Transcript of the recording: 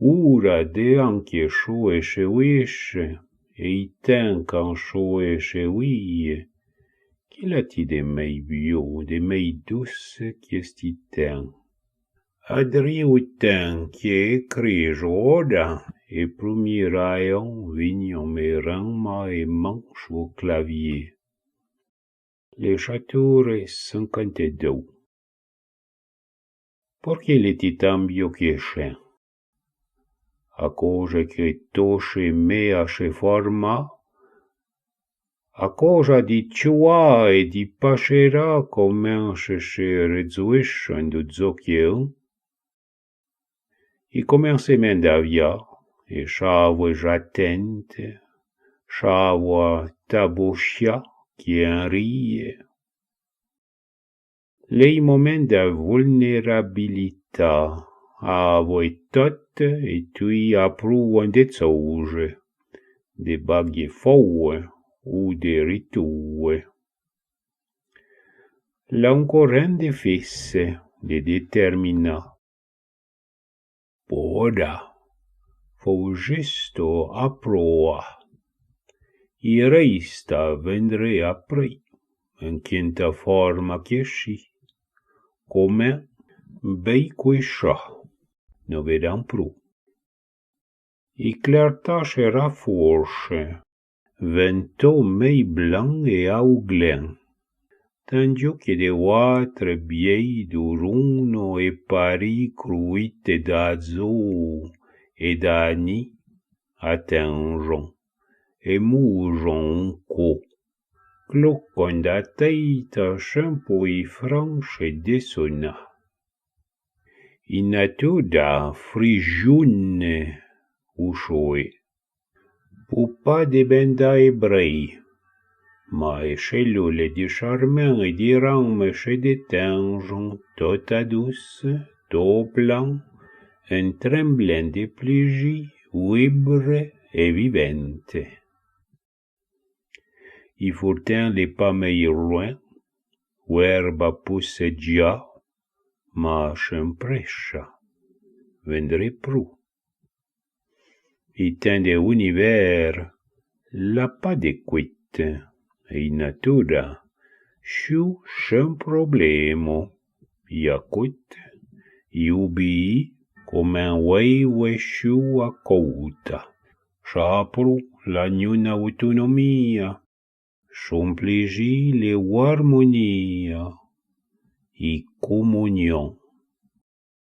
Ura de anche shoe sheweshe, e i tenkan shoe shewie, qu'il a-t-il des mei bio, des mei douce qui est ten. Adri ou ten qui est crijoda, et premier rayon vignon merama et manche au clavier. Les châteaux 52. Perché le titambio chiesce? A cosa che tosce mea che forma? A cosa di ciua e di pascerà commence se rezuisce do zocchio? I commencement d'avia, e chavo j'attente, chavo tabochia qui en rie. Les moments de vulnérabilité, a voi tot et tui apru un de zauge, de bagge foue ou de ritue. L'encoren de fisse, de determina. Poda, fou gisto aproa. I reista vendre apri, en quinta forma che sci. Come bei quiscia, no vedam pru. I clarta chera forche, vento mei blanc et auglen, tandio che de watre biei d'uruno e pari cruite d'azo e d'ani attenjon, e moujon co, clocon da teita champoi franche desona. In natura frigiune uscioe, pupa de benda ebrei, ma e cellule di charmin e di rame che detenjon tota douce, to plan, un tremblant de pligi, vibre e vivente. I furtin les pas meilleur loin, l'herba pousse già, ma c'emprescia, vendre pru. I temps de univers, la pas de quitte, e in natura, sciu c'un problemo, i acut, i ubii, come un wave sciu a couta, c'apru la gnuna autonomia, son pligi le harmonia, i comunion.